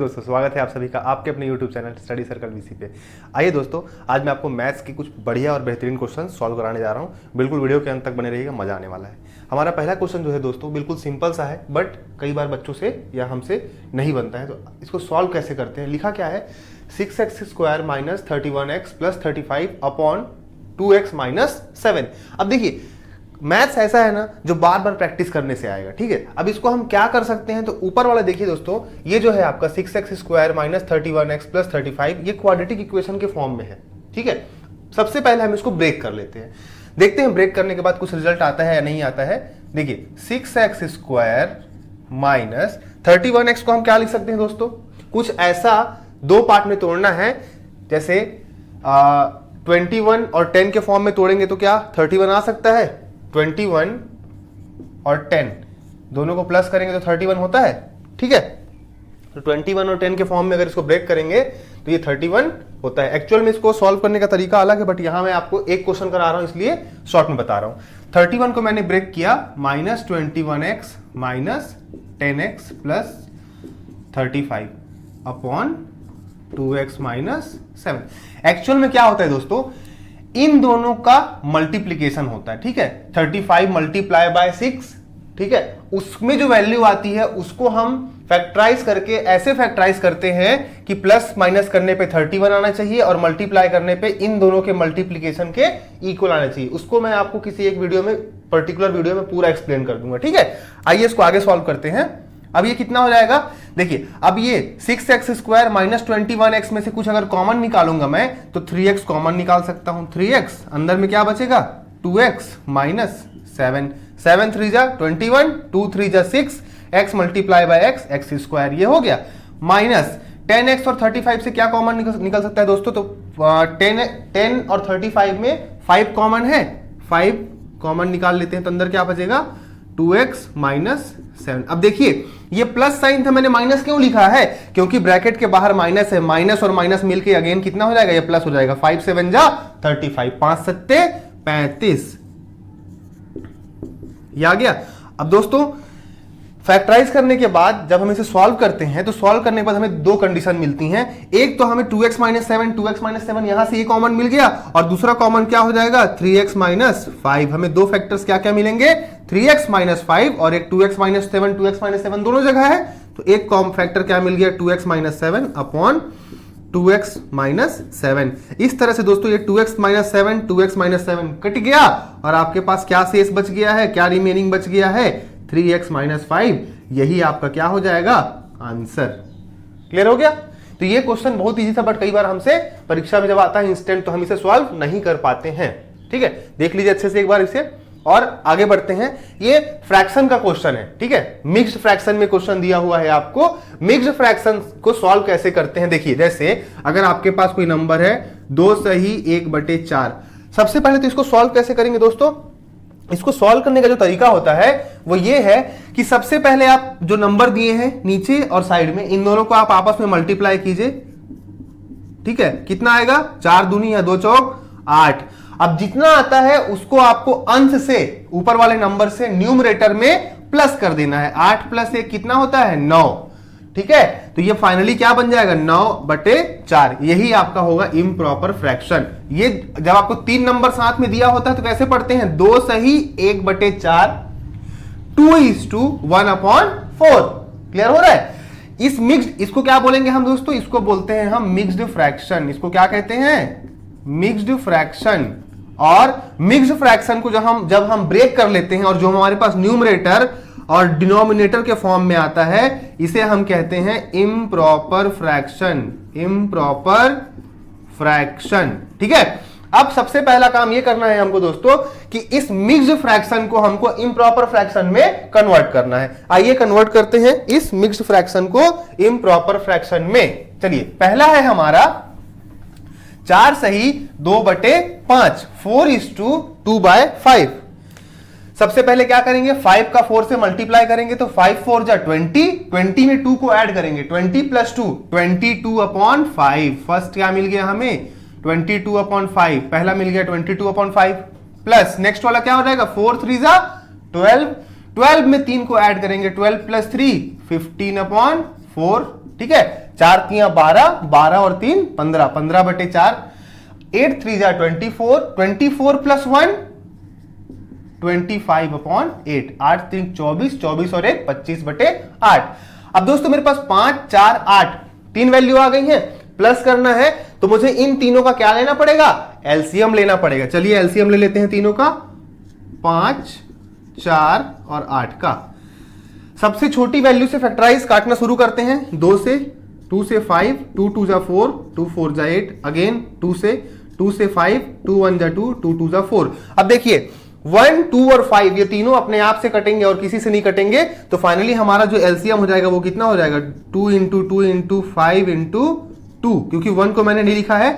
दोस्तों स्वागत है आप सभी का आपके अपने YouTube channel study circle VC पे। आइए दोस्तों, आज मैं आपको मैथ्स के कुछ बढ़िया और बेहतरीन क्वेश्चन सॉल्व कराने जा रहा हूँ। बिल्कुल वीडियो के अंत तक बने रहिएगा, मजा आने वाला है। हमारा पहला क्वेश्चन जो है दोस्तों बिल्कुल सिंपल सा है, बट कई बार बच्चों से या हमसे नहीं बनता है। तो इसको सॉल्व कैसे करते हैं, लिखा क्या है, 6x² minus 31x plus 35 upon 2x minus 7। अब देखिए मैथ्स ऐसा है ना जो बार बार प्रैक्टिस करने से आएगा, ठीक है। अब इसको हम क्या कर सकते हैं, तो ऊपर वाला देखिए दोस्तों, ये जो है आपका 6x² माइनस 31x प्लस 35, ये क्वाड्रेटिक इक्वेशन के फॉर्म में है, ठीक है। सबसे पहले हम इसको ब्रेक कर लेते हैं, देखते हैं ब्रेक करने के बाद कुछ रिजल्ट आता है या नहीं आता है। देखिए 6x² माइनस 31x को हम क्या लिख सकते हैं दोस्तों, कुछ ऐसा दो पार्ट में तोड़ना है, जैसे 21 और 10 के फॉर्म में तोड़ेंगे तो क्या 31 आ सकता है। 21 और 10 दोनों को प्लस करेंगे तो 31 होता है, ठीक है। तो 21 और 10 के फॉर्म में अगर इसको ब्रेक करेंगे तो ये 31 होता है। एक्चुअल में इसको सॉल्व करने का तरीका अलग है, बट यहां मैं आपको एक क्वेश्चन करा रहा हूं इसलिए शॉर्ट में बता रहा हूं। 31 को मैंने ब्रेक किया minus 21x minus 10x plus 35 upon 2x minus 7। Actual में क्या होता है दोस्तों, इन दोनों का मल्टीप्लीकेशन होता है, ठीक है। 35 मल्टीप्लाई बाय 6, ठीक है, उसमें जो वैल्यू आती है उसको हम फैक्टराइज करके ऐसे फैक्टराइज करते हैं कि प्लस माइनस करने पे 31 आना चाहिए और मल्टीप्लाई करने पे इन दोनों के मल्टीप्लीकेशन के इक्वल आना चाहिए। उसको मैं आपको किसी एक वीडियो में, पर्टिकुलर वीडियो में पूरा एक्सप्लेन कर दूंगा, ठीक है। आइए इसको आगे सॉल्व करते हैं। अब ये कितना हो जाएगा, देखिए अब ये 6x² माइनस 21x में से कुछ अगर कॉमन निकालूंगा मैं तो 3x कॉमन निकाल सकता हूं। 3x अंदर में क्या बचेगा, 2x माइनस 7, 7 3 जा 21, 2 3 जा 6, x multiply by x, x², ये हो गया। माइनस 10x और 35 से क्या कॉमन निकल सकता है दोस्तों, तो 10 और 35 में 5 कॉमन है, 5 कॉमन निकाल लेते हैं तो अंदर क्या बचेगा 2x माइनस 7। अब देखिए ये प्लस साइन था, मैंने माइनस क्यों लिखा है, क्योंकि ब्रैकेट के बाहर माइनस है, माइनस और माइनस मिलके अगेन कितना हो जाएगा, ये प्लस हो जाएगा। 5 7 जा 35, 5 7 35, ये आ गया। अब दोस्तों फैक्टराइज करने के बाद जब हम इसे सॉल्व करते हैं तो सॉल्व करने के बाद हमें दो कंडीशन मिलती हैं। एक तो हमें 2x माइनस 7, 2x माइनस 7 यहां से ये कॉमन मिल गया, और दूसरा कॉमन क्या हो जाएगा 3x माइनस 5। हमें दो फैक्टर्स क्या क्या मिलेंगे, 3x माइनस 5 और एक 2x माइनस 7, 2x माइनस 7 दोनों जगह है, तो एक कॉमन फैक्टर क्या मिल गया 2x minus 7 upon 2x minus 7। इस तरह से दोस्तों ये 2x minus 7, 2x minus 7 cut गया और आपके पास क्या शेष बच गया है, क्या रिमेनिंग बच गया है 3x माइनस 5। यही आपका क्या हो जाएगा आंसर। क्लियर हो गया। तो ये क्वेश्चन बहुत इजी था, बट कई बार हमसे परीक्षा में जब आता है इंस्टेंट तो हम इसे सॉल्व नहीं कर पाते हैं, ठीक है। देख लीजिए अच्छे से एक बार इसे और आगे बढ़ते हैं। ये फ्रैक्शन का क्वेश्चन है, ठीक है। मिक्स्ड फ्रैक्शन में क्वेश्चन दिया हुआ है आपको। मिक्स्ड फ्रैक्शन को सॉल्व कैसे करते हैं, देखिए जैसे अगर आपके पास कोई नंबर है 2 सही 1/4, सबसे पहले तो इसको सॉल्व कैसे करेंगे दोस्तों, इसको सॉल्व करने का जो तरीका होता है वो ये है कि सबसे पहले आप जो नंबर दिए हैं नीचे और साइड में, इन दोनों को आप आपस में मल्टीप्लाई कीजिए, ठीक है। कितना आएगा, 4 दूनी या 2 चौक 8। अब जितना आता है उसको आपको अंश से, ऊपर वाले नंबर से न्यूमरेटर में प्लस कर देना है। 8 प्लस 1 कितना होता है 9, ठीक है। तो ये फाइनली क्या बन जाएगा 9/4। यही आपका होगा इम्प्रॉपर फ्रैक्शन। ये जब आपको 3 नंबर साथ में दिया होता है तो कैसे पढ़ते हैं, 2 सही 1/4, 2:1/4। क्लियर हो रहा है। इस मिक्स्ड, इसको क्या बोलेंगे हम दोस्तों, इसको बोलते हैं हम मिक्स्ड फ्रैक्शन। इसको क्या कहते हैं, मिक्स्ड फ्रैक्शन। और मिक्स्ड फ्रैक्शन को जब हम ब्रेक कर लेते हैं और जो हमारे पास न्यूमरेटर और डिनोमिनेटर के फॉर्म में आता है, इसे हम कहते हैं इम्प्रॉपर फ्रैक्शन। इम्प्रॉपर फ्रैक्शन, ठीक है। अब सबसे पहला काम ये करना है हमको दोस्तों कि इस मिक्स्ड फ्रैक्शन को हमको इम्प्रॉपर फ्रैक्शन में कन्वर्ट करना है। आइए कन्वर्ट करते हैं इस मिक्स्ड फ्रैक्शन को इम्प्रॉपर फ्रैक्शन में। चलिए पहला है हमारा 4 सही 2/5, 4:2/5। सबसे पहले क्या करेंगे, 5 का 4 से मल्टीप्लाई करेंगे तो 5 4 जा 20, 20 में 2 को ऐड करेंगे, 20 प्लस 2 22/5। फर्स्ट क्या मिल गया हमें 22/5, पहला मिल गया 22/5 प्लस नेक्स्ट वाला क्या हो जाएगा 4 3 जा 12, 12 में 3 को ऐड करेंगे, 12 प्लस 3 15/4, ठीक है। 4 तियां 12, 12 और 3 15, 15 बटे 4, 8 3 जा 24, 24 प्लस 1 25/8, 8 3 24, 24 और 1 25 बटे 8। अब दोस्तों मेरे पास 5 4 8 तीन वैल्यू आ गई है, प्लस करना है तो मुझे इन तीनों का क्या लेना पड़ेगा, एलसीएम लेना पड़ेगा। चलिए एलसीएम ले लेते हैं तीनों का, 5 4 और 8 का। सबसे छोटी वैल्यू से फैक्टराइज काटना शुरू करते हैं, 2 से 5, 2 2 जा 4, 2 4 जा 8, अगेन 2 से 5, 2 1 जा 2, 2 2 जा 4। अब देखिए 1 2 और 5 ये तीनों अपने आप से कटेंगे और किसी से नहीं कटेंगे, तो फाइनली हमारा जो एलसीएम हो जाएगा वो कितना हो जाएगा, 2 × 2 × 5 × 2, क्योंकि 1 को मैंने नहीं लिखा है।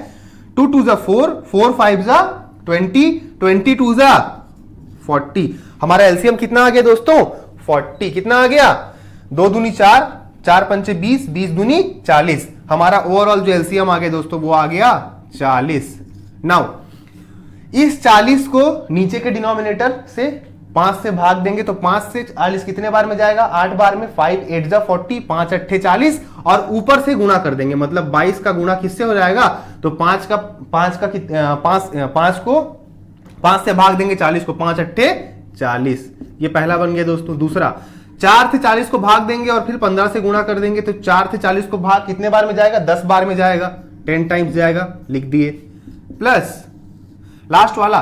2 2 जा 4, 4 5 जा 20, 22 जा 40। हमारा एलसीएम कितना आ गया दोस्तों, 40। कितना आ गया, 2 दूनी 4, 4 पंचे 20, 20 दूनी 40। हमारा ओवरऑल जो एलसीएम आ गया दोस्तों वो आ गया 40। नाउ इस 40 को नीचे के डिनोमिनेटर से 5 से भाग देंगे तो 5 से 40 कितने बार में जाएगा, 8 बार में। 5 8 जा 40, 5 8 40 और ऊपर से गुणा कर देंगे, मतलब 22 का गुणा किससे हो जाएगा, तो 5 को 5 से भाग देंगे 40 को, 5 8 40। ये पहला बन गया दोस्तों। दूसरा 4 से 40 को भाग देंगे और फिर 15 से गुणा कर देंगे तो 4 से 40 को भाग कितने बार में जाएगा, 10 बार में जाएगा, 10 टाइम्स जाएगा, लिख दिए। प्लस लास्ट वाला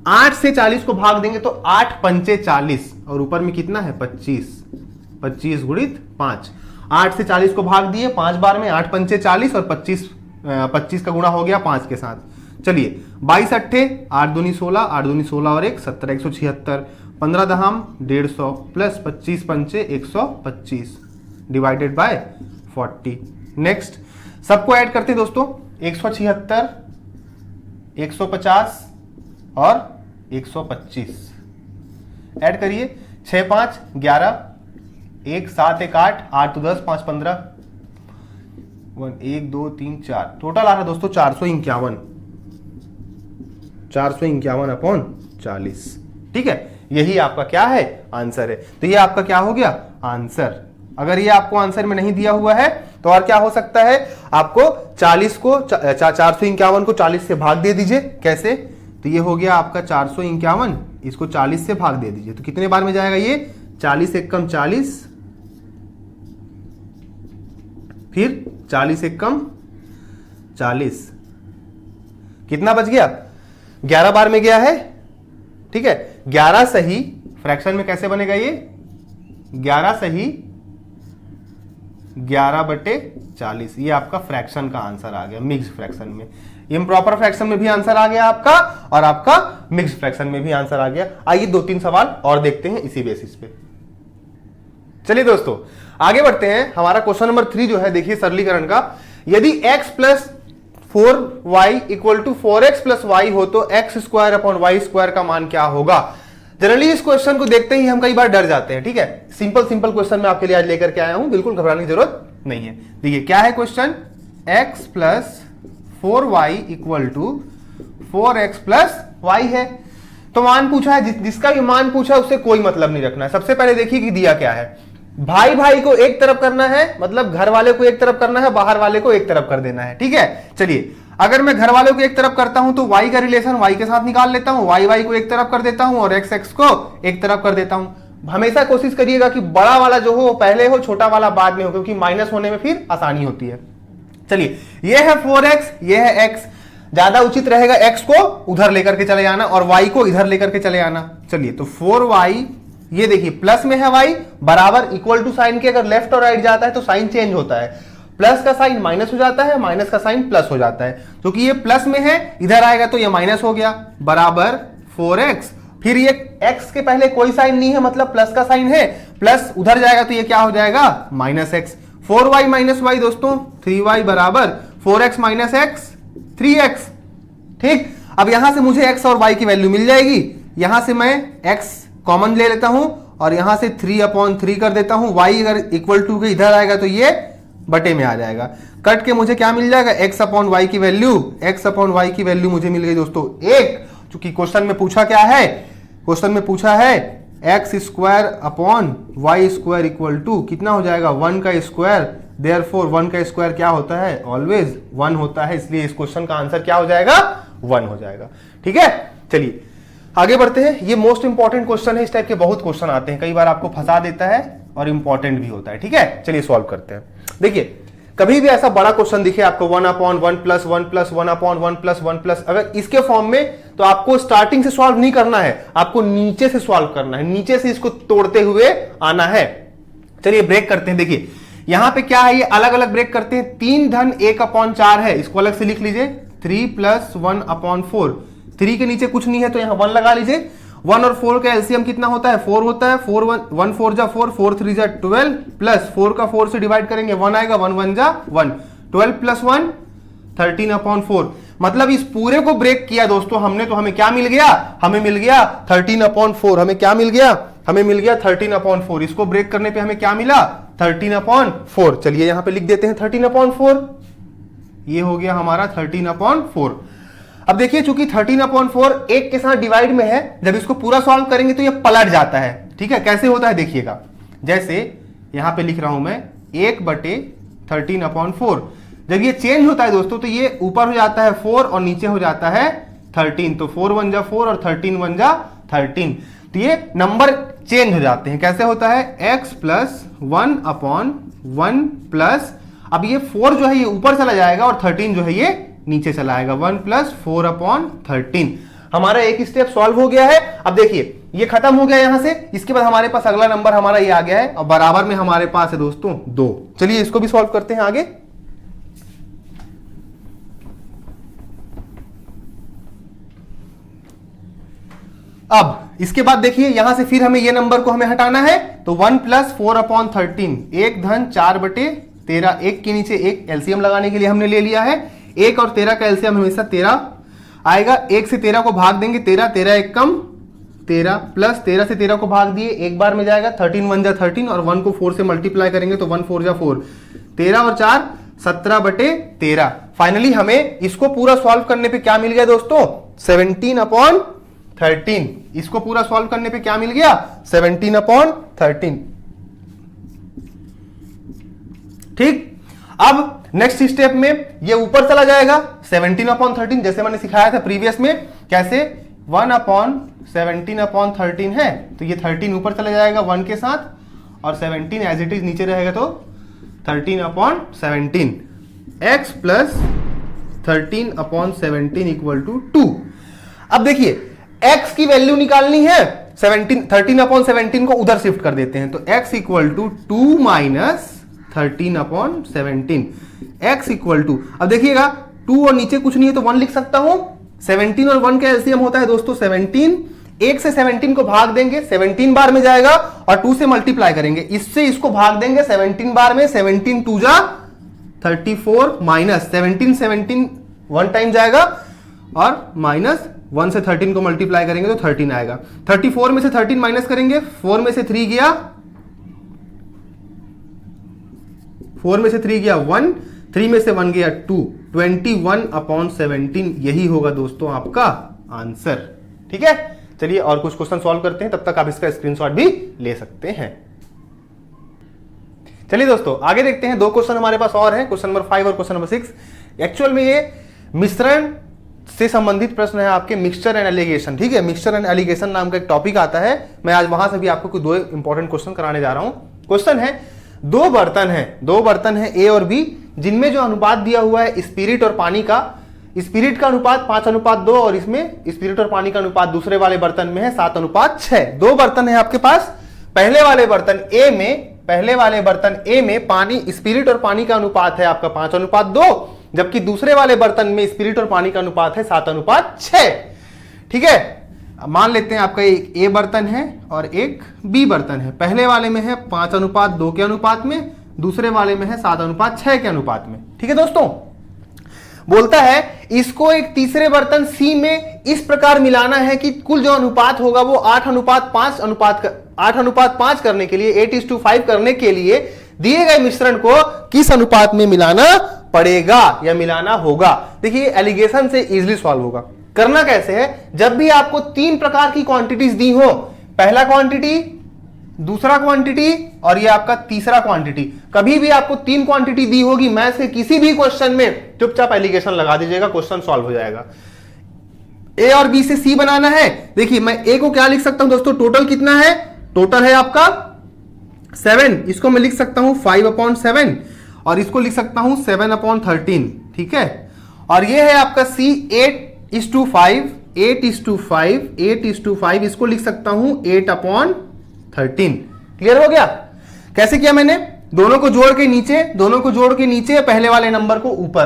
8 से 40 को भाग देंगे तो 8 पंचे 40 और ऊपर में कितना है 25, 25 गुणित 5। 8 से 40 को भाग दिए 5 बार में, 8 पंचे 40 और 25 का गुणा हो गया 5 के साथ। चलिए 22 अट्ठे 8 दूनी 16, 8 दूनी 16 और 1 17, 176, 15 दहाम 150 प्लस 25 पंचे 125 डिवाइडेड बाय 40। नेक्स्ट सबको ऐड करते हैं दोस्तों, 176, 150 और 125 ऐड करिए। 6 5 11, 1 7 1 8, 8 तो 10, 5 15, 1 2 3 4, टोटल आ रहा दोस्तों 451, 451/40। ठीक है, यही आपका क्या है, आंसर है। तो ये आपका क्या हो गया, आंसर। अगर ये आपको आंसर में नहीं दिया हुआ है तो और क्या हो सकता है, आपको 40 को 451 को 40 से भाग दे दीजिए। कैसे, तो ये हो गया आपका 451, इसको 40 से भाग दे दीजिए तो कितने बार में जाएगा ये, 40 एकम 40, फिर 40 एकम 40, कितना बच गया, 11 बार में गया है। ठीक है, 11 सही फ्रैक्शन में कैसे बनेगा ये, 11 सही 11/40। ये आपका फ्रैक्शन का आंसर आ गया, मिक्स फ्रैक्शन में। इम्प्रॉपर फ्रैक्शन में भी आंसर आ गया आपका और आपका मिक्स फ्रैक्शन में भी आंसर आ गया। आइए 2-3 सवाल और देखते हैं इसी बेसिस पे। चलिए दोस्तों आगे बढ़ते हैं। हमारा क्वेश्चन नंबर 3 जो है, देखिए सरलीकरण का, यदि x + 4y = 4x + y हो तो x² का मान क्या होगा। जनरली इस क्वेश्चन को देखते ही हम कई बार डर जाते हैं। ठीक है, सिंपल क्वेश्चन मैं आपके लिए आज लेकर के आया हूं, बिल्कुल घबराने की जरूरत नहीं है। देखिए क्या है question, x + 4y = 4x + y है। तो मान पूछा है, जिसका भी मान पूछा है उससे कोई मतलब नहीं रखना है। सबसे पहले देखिए कि दिया क्या है, भाई को एक तरफ करना है, मतलब घर वाले को एक तरफ करना है, बाहर वाले को एक तरफ कर देना है। ठीक है, चलिए अगर मैं घर वालों को एक तरफ करता हूं तो y का रिलेशन y के साथ निकाल लेता हूं, y को एक तरफ कर देता हूं और x को एक तरफ कर देता हूं। हमेशा कोशिश करिएगा कि बड़ा वाला जो हो पहले हो, छोटा वाला बाद में हो, क्योंकि माइनस होने में फिर आसानी होती है। चलिए ये है 4x, ये है x, ज्यादा उचित रहेगा x को उधर लेकर के चले आना और y को इधर लेकर के चले आना। चलिए तो 4y, ये देखिए प्लस में है y, बराबर इक्वल टू साइन के अगर लेफ्ट और राइट जाता है तो साइन चेंज होता है, प्लस का साइन माइनस हो जाता है, माइनस का साइन प्लस हो जाता है। क्योंकि ये प्लस में है, इधर आएगा तो ये माइनस हो गया, बराबर 4x। फिर ये x के पहले कोई साइन नहीं है, मतलब प्लस का साइन है, प्लस उधर जाएगा तो ये क्या हो जाएगा, -x। 4y - y दोस्तों 3y बराबर 4x - x 3x। ठीक, अब यहां से मुझे x और y की वैल्यू मिल जाएगी। यहां से मैं x कॉमन ले लेता हूं और यहां से 3/3 कर देता हूं। y अगर इक्वल टू के इधर आएगा तो ये बटे में आ जाएगा। कट के मुझे क्या मिल जाएगा, x/y की वैल्यू मुझे मिल गई दोस्तों 1। चूंकि क्वेश्चन में पूछा क्या है, क्वेश्चन में पूछा है x² / y² इक्वल टू कितना हो जाएगा, 1 का स्क्वायर देयरफॉर 1 का स्क्वायर क्या होता है, ऑलवेज 1 होता है, इसलिए इस क्वेश्चन का आंसर क्या हो जाएगा, 1 हो जाएगा। ठीक है, चलिए आगे बढ़ते हैं। ये मोस्ट इंपॉर्टेंट क्वेश्चन है, इस टाइप के बहुत क्वेश्चन आते हैं, कई बार आपको फंसा देता है और इंपॉर्टेंट भी होता है। ठीक है, चलिए सॉल्व करते हैं। देखिए कभी भी ऐसा बड़ा क्वेश्चन दिखे आपको 1/1 प्लस 1 प्लस 1/1 प्लस 1 प्लस, अगर इसके फॉर्म में, तो आपको स्टार्टिंग से सॉल्व नहीं करना है, आपको नीचे से सॉल्व करना है, नीचे से इसको तोड़ते हुए आना है। चलिए ब्रेक करते हैं। देखिए यहां पे क्या है, ये अलग अलग ब्रेक करते हैं। 3 धन 1/4 है, इसको अलग से लिख लीजिए, 3 प्लस 1/4। 3 के नीचे कुछ नहीं है तो यहां 1 लगा लीजिए। 1 और 4 का एलसीएम कितना होता है, 4 होता है। 1 4 जा 4, 4 3 जा 12, प्लस 4 का 4 से डिवाइड करेंगे 1 आएगा, 1 1 जा 1, 12 प्लस 1 13/4। मतलब इस पूरे को ब्रेक किया दोस्तों हमने, तो हमें क्या मिल गया, हमें मिल गया 13/4। हमें क्या मिल गया, हमें मिल गया 13/4। इसको ब्रेक करने पे हमें क्या मिला, 13/4। चलिए यहां पे लिख देते हैं 13/4, ये हो गया हमारा 13/4। अब देखिए चूंकि 13/4 1 के साथ डिवाइड में है, जब इसको पूरा सॉल्व करेंगे तो ये पलट जाता है। ठीक है, कैसे होता है देखिएगा, जैसे यहां पे लिख रहा हूं मैं 1/13/4। जब ये चेंज होता है दोस्तों, तो ये ऊपर हो जाता है 4 और नीचे हो जाता है 13। तो 4 1 जा 4 और 13 1 जा 13। तो ये नंबर चेंज हो जाते हैं। कैसे होता है, x प्लस 1/1 प्लस, अब ये 4 जो है ये ऊपर चला जाएगा और 13 जो है ये नीचे चला आएगा, 1 प्लस 4/13। हमारा एक स्टेप सॉल्व हो गया है। अब देखिए ये खत्म हो गया यहां से, इसके बाद हमारे पास अगला नंबर हमारा ये आ गया है और बराबर में हमारे पास है दोस्तों 2। चलिए इसको भी सॉल्व करते हैं आगे। अब इसके बाद देखिए यहां से फिर हमें ये नंबर को हमें हटाना है, तो 1 प्लस 4/13, 1 धन 4/13, 1 के नीचे 1 एलसीएम लगाने के लिए हमने ले लिया है। 1 और 13 का एलसीएम हमेशा 13 आएगा। 1 से 13 को भाग देंगे, 13 13 1 कम 13, प्लस 13 से 13 को भाग दिए, एक बार में जाएगा, 13 1 जा 13 और 1 को 4 से मल्टीप्लाई करेंगे तो 1 4 जा 4, 13 और 4 17/13। फाइनली हमें इसको पूरा सॉल्व करने पे क्या मिल गया दोस्तों, 17/13। इसको पूरा सॉल्व करने पे क्या मिल गया, 17/13। ठीक, अब नेक्स्ट स्टेप में ये ऊपर चला जाएगा 17/13, जैसे मैंने सिखाया था प्रीवियस में। कैसे, 1/17/13 है तो ये 13 ऊपर चला जाएगा 1 के साथ, और 17 एज इट इज नीचे रहेगा, तो 13/17। x plus 13/17 equal to 2। अब देखिए x की वैल्यू निकालनी है, 13/17 को उधर शिफ्ट कर देते हैं, तो x equal to 2 minus 13/17। x equal to, अब देखिएगा 2 और नीचे कुछ नहीं है तो 1 लिख सकता हूं। 17 और 1 का एलसीएम होता है दोस्तों 17। 1 से 17 को भाग देंगे, 17 बार में जाएगा, और 2 से मल्टीप्लाई करेंगे, इससे इसको भाग देंगे 17 बार में, 17 2 जा 34, माइनस 17 1 टाइम जाएगा, और माइनस 1 से 13 को मल्टीप्लाई करेंगे तो 13 आएगा। 34 में से 13 माइनस करेंगे, 4 में से 3 गया, 4 में से 3 गया 1, 3 में से 1 गया 2, 21/17 यही होगा दोस्तों आपका आंसर। ठीक है, चलिए और कुछ क्वेश्चन सॉल्व करते हैं, तब तक आप इसका स्क्रीनशॉट भी ले सकते हैं। चलिए दोस्तों आगे देखते हैं, 2 क्वेश्चन हमारे पास और हैं, क्वेश्चन नंबर 5 और क्वेश्चन नंबर 6। एक्चुअल में ये मिश्रण से संबंधित प्रश्न है आपके, मिक्सचर एंड एलिगेशन। ठीक है, मिक्सचर एंड एलिगेशन नाम का एक टॉपिक आता है, मैं आज वहां से भी आपको कुछ 2 इंपॉर्टेंट क्वेश्चन कराने जा रहा हूं। क्वेश्चन है, 2 बर्तन है ए और बी, जिनमें जो अनुपात दिया हुआ है स्पिरिट और पानी का, स्पिरिट का अनुपात 5:2 और इसमें स्पिरिट और पानी का अनुपात दूसरे वाले बर्तन में है 7:6। 2 बर्तन है आपके पास। पहले वाले बर्तन ए में पानी, स्पिरिट और पानी का अनुपात है आपका 5:2, जबकि दूसरे वाले बर्तन में स्पिरिट और पानी का अनुपात है 7:6। ठीक है, मान लेते हैं आपका एक ए बर्तन है और एक बी बर्तन है। पहले वाले में है 5:2 के अनुपात में, दूसरे वाले में है 7:6 के अनुपात में। ठीक है दोस्तों, बोलता है इसको एक तीसरे बर्तन सी में इस प्रकार मिलाना है कि कुल जो अनुपात होगा वो 8:5 करने के लिए, 8:5 करने के लिए दिए गए मिश्रण को किस अनुपात में मिलाना पड़ेगा या मिलाना होगा। देखिए एलिगेशन से इजीली सॉल्व होगा। करना कैसे है, जब भी आपको 3 प्रकार की क्वांटिटीज दी हो, पहला क्वांटिटी दूसरा क्वांटिटी और ये आपका तीसरा क्वांटिटी। कभी भी आपको 3 क्वांटिटी दी होगी मैथ्स के किसी भी क्वेश्चन में, चुपचाप एलिगेशन लगा दीजिएगा, क्वेश्चन सॉल्व हो जाएगा। ए और बी से सी बनाना है। देखिए मैं ए को क्या लिख सकता हूं दोस्तों, टोटल कितना है, टोटल है आपका 7, इसको मैं लिख सकता हूं 5/7 और इसको लिख सकता हूं 7/13, ठीक है। और ये है आपका सी 8:5, 8:5, इसको लिख सकता हूं 8/13। क्लियर हो गया? कैसे किया मैंने, दोनों को जोड़ के नीचे, दोनों को जोड़ के नीचे, पहले वाले नंबर को ऊपर,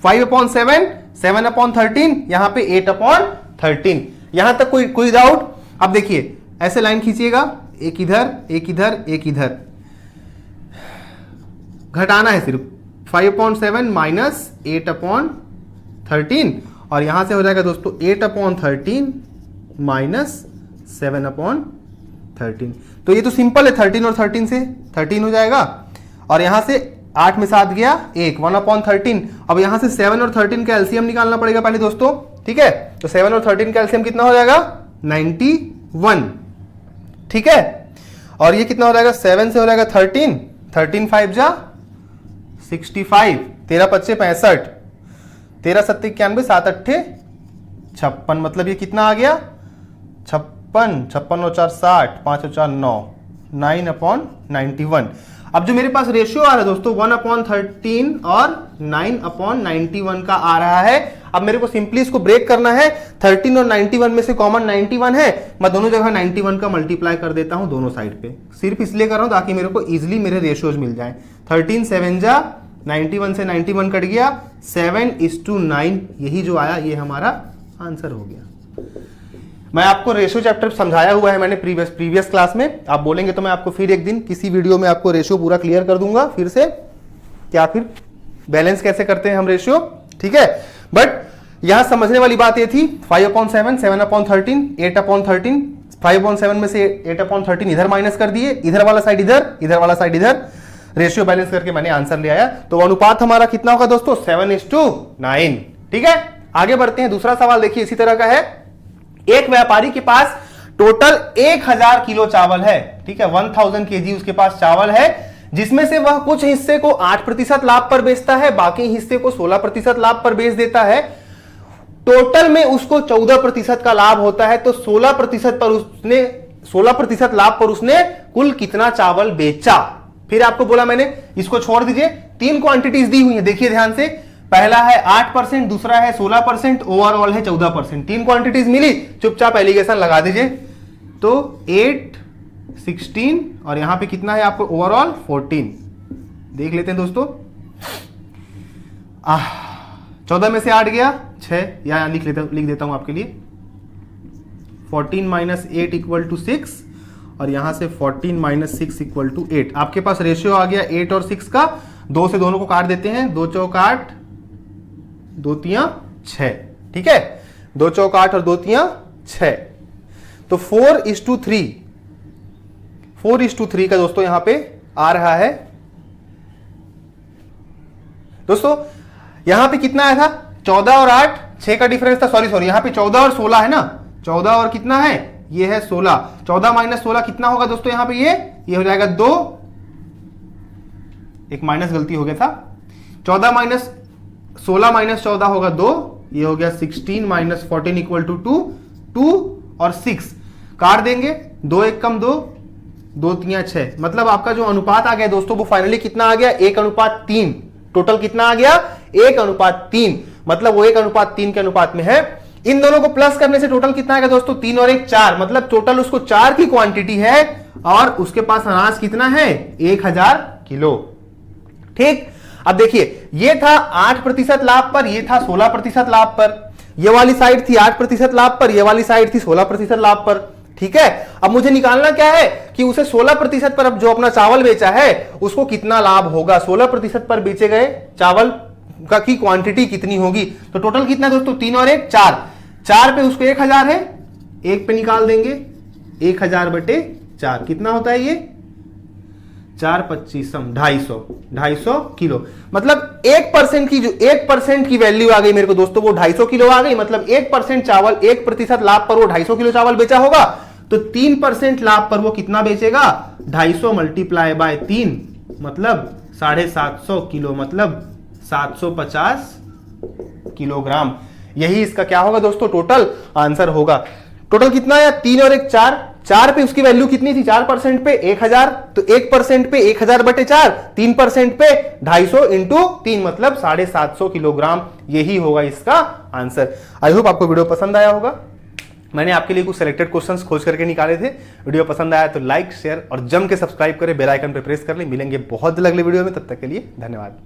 5/7, 7/13, यहां पे 8/13। यहां तक कोई डाउट? अब देखिए ऐसे लाइन खींचिएगा, एक इधर एक इधर एक इधर, घटाना है सिर्फ 5/7 माइनस 8/13 और यहां से हो जाएगा दोस्तों 8/13 माइनस 7/13। तो ये तो सिंपल है, 13 और 13 से 13 हो जाएगा और यहां से 8 में 7 गया 1, 1/13। अब यहां से 7 और 13 का एलसीएम निकालना पड़ेगा पहले दोस्तों, ठीक है। तो 7 और 13 का एलसीएम कितना हो जाएगा, 91, ठीक है। और ये कितना हो जाएगा, 7 से हो जाएगा 13, 13 5 जा 65, 13 5 65, 13 7 91, 7 8 56, मतलब ये कितना आ गया 56, 56 और 4 60, 5 और 4 9, 9/91। अब जो मेरे पास रेशियो आ रहा है दोस्तों 1/13 और 9/91 का आ रहा है। अब मेरे को सिंपली इसको ब्रेक करना है, 13 और 91 में से कॉमन 91 है, मैं दोनों जगह 91 का मल्टीप्लाई कर देता हूं दोनों साइड पे, सिर्फ इसलिए कर रहा हूं ताकि मेरे को इजीली मेरे रेशियोज मिल जाए। 13 7 जा 91 से 91 कट गया, 7:9, यही जो आया ये हमारा आंसर हो गया। मैं आपको रेशियो चैप्टर समझाया हुआ है मैंने प्रीवियस क्लास में, आप बोलेंगे तो मैं आपको फिर एक दिन किसी वीडियो में आपको रेशियो पूरा क्लियर कर दूंगा फिर से, क्या फिर बैलेंस कैसे करते हैं हम रेशियो, ठीक है। बट यहां समझने वाली बात ये थी 5/7, 7/13, 8/13, 5/7 में से 8/13 इधर माइनस कर दिए, इधर वाला साइड इधर, इधर वाला साइड इधर, रेशियो बैलेंस करके मैंने आंसर ले आया। तो अनुपात हमारा कितना होगा दोस्तों, 7:9, ठीक है। आगे बढ़ते हैं, दूसरा सवाल देखिए इसी तरह का है। एक व्यापारी के पास टोटल 1000 किलो चावल है, ठीक है, 1000 kg उसके पास चावल है, जिसमें से वह कुछ हिस्से को 8% लाभ पर बेचता है, बाकी हिस्से को 16% लाभ पर बेच देता है। टोटल में उसको 14% का लाभ होता है, तो 16% लाभ पर उसने कुल कितना चावल बेचा। फिर आपको बोला मैंने इसको छोड़ दीजिए, 3 क्वांटिटीज दी हुई है, देखिए ध्यान से, पहला है 8%, दूसरा है 16%, ओवरऑल है 14%, 3 क्वांटिटीज मिली, चुपचाप एलिगेशन लगा दीजिए। तो 8, 16 और यहां पे कितना है आपको ओवरऑल 14, देख लेते हैं दोस्तों। 14 में से 8 गया 6, या लिख देता हूं आपके लिए, 14 - 8 = 6 और यहां से 14 - 6 = 8। आपके पास रेशियो आ गया 8 और 6 का, 2 से दोनों को काट देते हैं, 2 चौक 8, 2 तियां 6, ठीक है, 2 चौक 8 और 2 तियां 6, तो 4:3, 4:3 का दोस्तों यहां पे आ रहा है। दोस्तों यहां पे कितना आया था, 14 और 8, 6 का डिफरेंस था, सॉरी यहां पे 14 और 16 है ना, 14 और कितना है, ये है 16, 14 - 16 कितना होगा दोस्तों, यहां पे ये हो जाएगा 2, एक माइनस गलती हो गया था, 14 - 16 - 14 होगा 2, ये हो गया 16 - 14 = 2, 2 और 6 काट देंगे, 2 1 कम 2, 2 तियां 6, मतलब आपका जो अनुपात आ गया दोस्तों वो फाइनली कितना आ गया, 1:3। टोटल कितना आ गया, 1:3, मतलब वो 1:3 के अनुपात में है। इन दोनों को प्लस करने से टोटल कितना आएगा दोस्तों, 3 और 1 4, मतलब टोटल उसको 4 की क्वांटिटी है और उसके पास अनाज कितना है, 1000 किलो, ठीक। अब देखिए ये था 8% लाभ पर, ये था 16% लाभ पर, ये वाली साइड थी 8% लाभ पर, ये वाली साइड थी 16% लाभ पर, ठीक है। अब मुझे निकालना क्या है कि उसे 16% पर अब जो अपना चावल बेचा है उसको कितना लाभ होगा, 16% पर बेचे गए चावल का की क्वांटिटी कितनी होगी। तो टोटल कितना दोस्तों, 3 और 1 4, 4 पे उसको 1000 है, 1 पे निकाल देंगे 1000/4, कितना होता है ये 4 25 250 किलो, मतलब 1% की जो 1% की वैल्यू आ गई मेरे को दोस्तों, वो 250 किलो आ गई, मतलब 1% चावल, 1% लाभ पर वो 250 किलो चावल बेचा होगा, तो 3% लाभ पर वो कितना बेचेगा, 250 मल्टीप्लाई बाय 3 मतलब 750 किलो, मतलब 750 किलोग्राम। यही इसका क्या होगा दोस्तों, टोटल आंसर होगा। टोटल कितना है, 3 और 1 4, 4 पे उसकी वैल्यू कितनी थी, 4% पे 1000, तो 1% पे 1000/4, 3% पे 250 इंटू 3 मतलब 750 किलोग्राम। यही होगा इसका आंसर। आई होप आपको वीडियो पसंद आया होगा। मैंने आपके लिए कुछ सिलेक्टेड क्वेश्चंस खोज करके निकाले थे। वीडियो पसंद आया तो लाइक शेयर और जम के सब्सक्राइब करें, बेल आइकन पे प्रेस कर लें। मिलेंगे बहुत जल्द अगले वीडियो में, तब तक के लिए धन्यवाद।